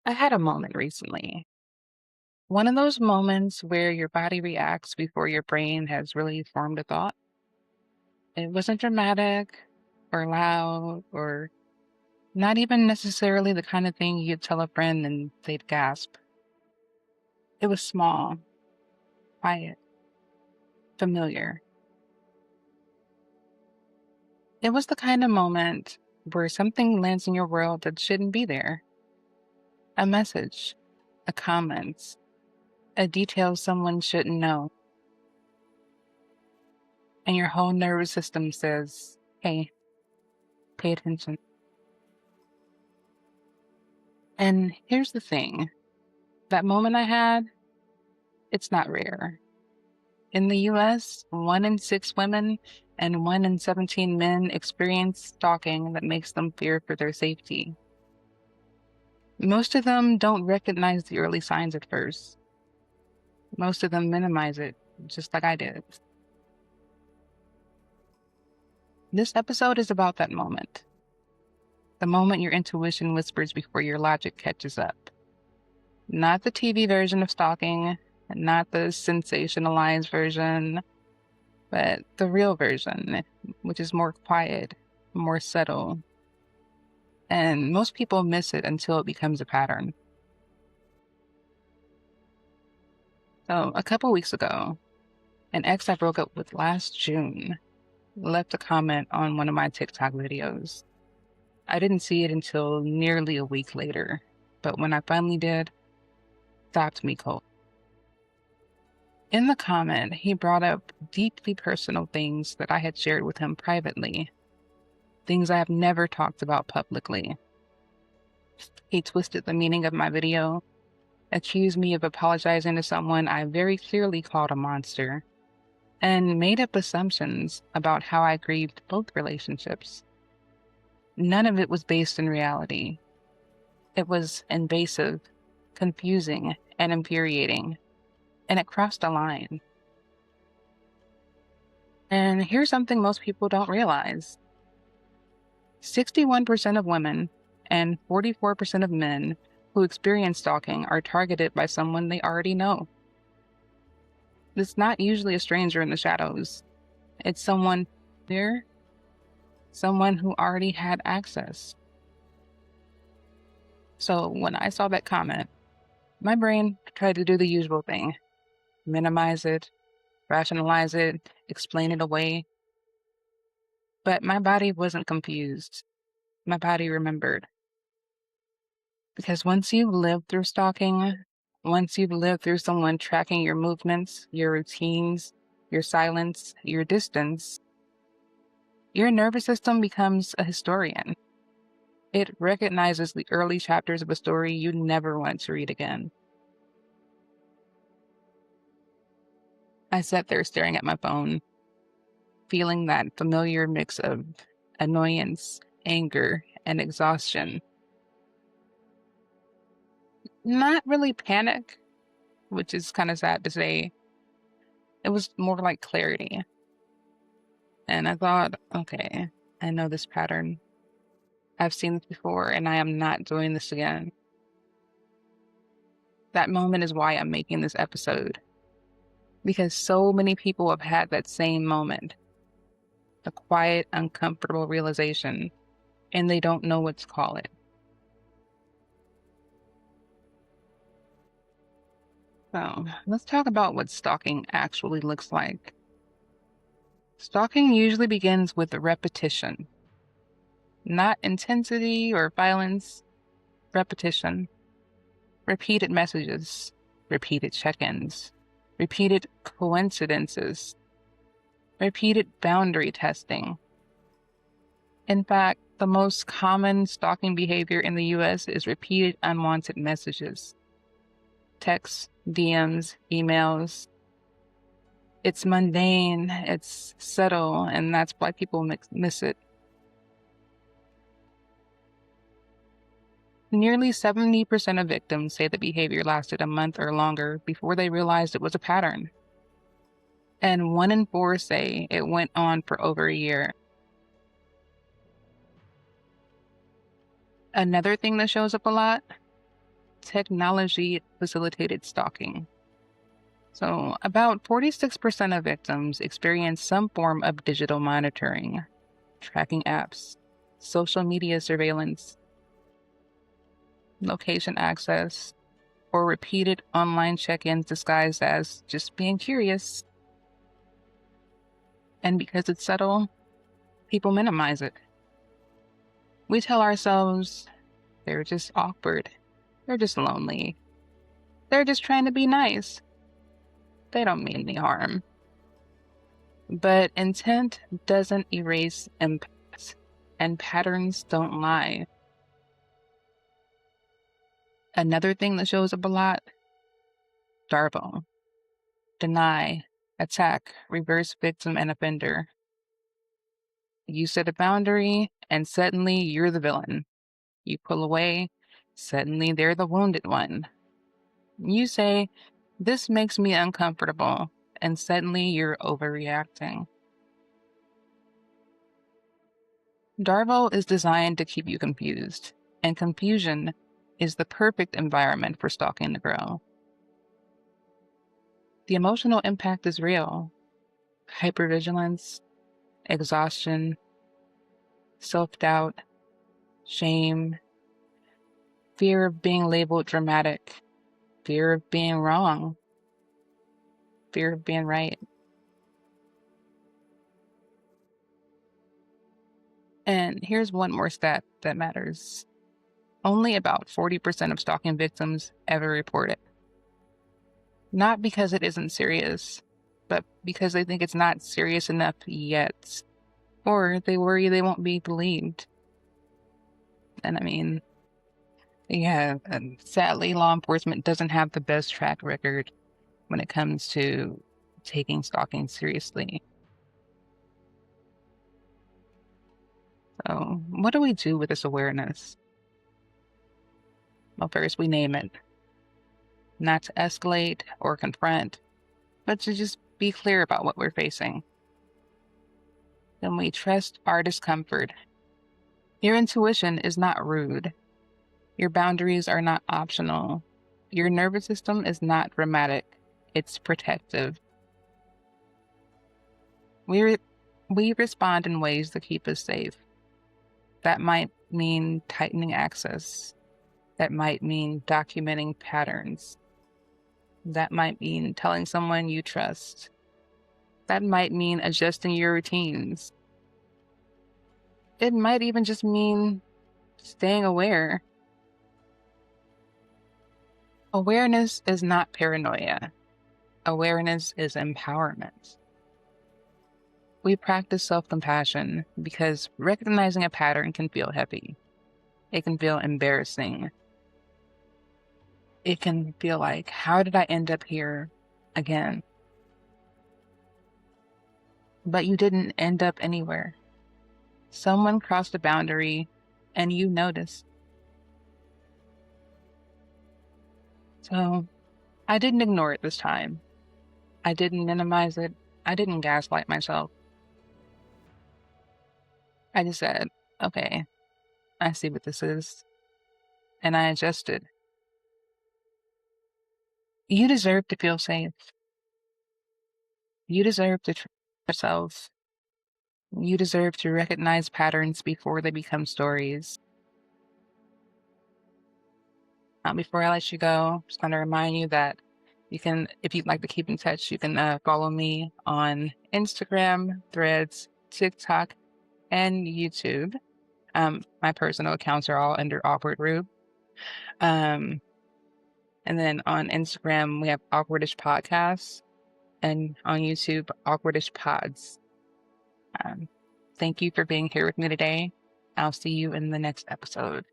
I had a moment recently. One of those moments where your body reacts before your brain has really formed a thought. It wasn't dramatic or loud or not even necessarily the kind of thing you'd tell a friend and they'd gasp. It was small, quiet, familiar. It was the kind of moment where something lands in your world that shouldn't be there. A message, a comment, a detail someone shouldn't know. And your whole nervous system says, hey, pay attention. And here's the thing, that moment I had, it's not rare. In the US, 1 in 6 women and 1 in 17 men experience stalking that makes them fear for their safety. Most of them don't recognize the early signs at first. Most of them minimize it, just like I did. This episode is about that moment. The moment your intuition whispers before your logic catches up. Not the TV version of stalking, not the sensationalized version, but the real version, which is more quiet, more subtle. And most people miss it until it becomes a pattern. So, a couple weeks ago, an ex I broke up with last June left a comment on one of my TikTok videos. I didn't see it until nearly a week later, but when I finally did, it stopped me cold. In the comment, he brought up deeply personal things that I had shared with him privately, things I have never talked about publicly. He twisted the meaning of my video, accused me of apologizing to someone I very clearly called a monster, and made up assumptions about how I grieved both relationships. None of it was based in reality. It was invasive, confusing, and infuriating, and it crossed a line. And here's something most people don't realize. 61% of women and 44% of men who experience stalking are targeted by someone they already know. It's not usually a stranger in the shadows. It's someone there, someone who already had access. So when I saw that comment, my brain tried to do the usual thing. Minimize it, rationalize it, explain it away. But my body wasn't confused. My body remembered. Because once you've lived through stalking, once you've lived through someone tracking your movements, your routines, your silence, your distance, your nervous system becomes a historian. It recognizes the early chapters of a story you never want to read again. I sat there staring at my phone, feeling that familiar mix of annoyance, anger, and exhaustion. Not really panic, which is kind of sad to say. It was more like clarity. And I thought, okay, I know this pattern. I've seen this before, and I am not doing this again. That moment is why I'm making this episode. Because so many people have had that same moment. A quiet, uncomfortable realization, and they don't know what to call it. So, let's talk about what stalking actually looks like. Stalking usually begins with repetition. Not intensity or violence, repetition. Repeated messages, repeated check-ins, repeated coincidences, repeated boundary testing. In fact, the most common stalking behavior in the US is repeated unwanted messages. Texts, DMs, emails. It's mundane, it's subtle, and that's why people miss it. Nearly 70% of victims say the behavior lasted a month or longer before they realized it was a pattern. And 1 in 4 say it went on for over a year. Another thing that shows up a lot, technology-facilitated stalking. So, about 46% of victims experience some form of digital monitoring, tracking apps, social media surveillance, location access, or repeated online check-ins disguised as just being curious. And because it's subtle, people minimize it. We tell ourselves they're just awkward, they're just lonely, they're just trying to be nice, they don't mean any harm. But intent doesn't erase impact, and patterns don't lie. Another thing that shows up a lot: DARVO, deny, attack, reverse victim and offender. You set a boundary, and suddenly you're the villain. You pull away, suddenly they're the wounded one. You say, "This makes me uncomfortable," and suddenly you're overreacting. DARVO is designed to keep you confused, and confusion is the perfect environment for stalking to grow. The emotional impact is real: hypervigilance, exhaustion, self-doubt, shame, fear of being labeled dramatic, fear of being wrong, fear of being right. And here's one more stat that matters: only about 40% of stalking victims ever report it. Not because it isn't serious, but because they think it's not serious enough yet, or they worry they won't be believed. And I mean, yeah, and sadly, law enforcement doesn't have the best track record when it comes to taking stalking seriously. So, what do we do with this awareness? Well, first, we name it, not to escalate or confront, but to just be clear about what we're facing. Then we trust our discomfort. Your intuition is not rude. Your boundaries are not optional. Your nervous system is not dramatic. It's protective. We respond in ways that keep us safe. That might mean tightening access. That might mean documenting patterns. That might mean telling someone you trust. That might mean adjusting your routines. It might even just mean staying aware. Awareness is not paranoia. Awareness is empowerment. We practice self-compassion because recognizing a pattern can feel heavy. It can feel embarrassing. It can feel like, how did I end up here again? But you didn't end up anywhere. Someone crossed a boundary and you noticed. So I didn't ignore it this time. I didn't minimize it. I didn't gaslight myself. I just said, okay, I see what this is. And I adjusted. You deserve to feel safe. You deserve to trust yourself. You deserve to recognize patterns before they become stories. Before I let you go, just want to remind you that you can, if you'd like to keep in touch, you can follow me on Instagram, Threads, TikTok, and YouTube. My personal accounts are all under Awkward Rube. Um, and then on Instagram, we have Awkwardish Podcasts, and on YouTube, Awkwardish Pods. Thank you for being here with me today. I'll see you in the next episode.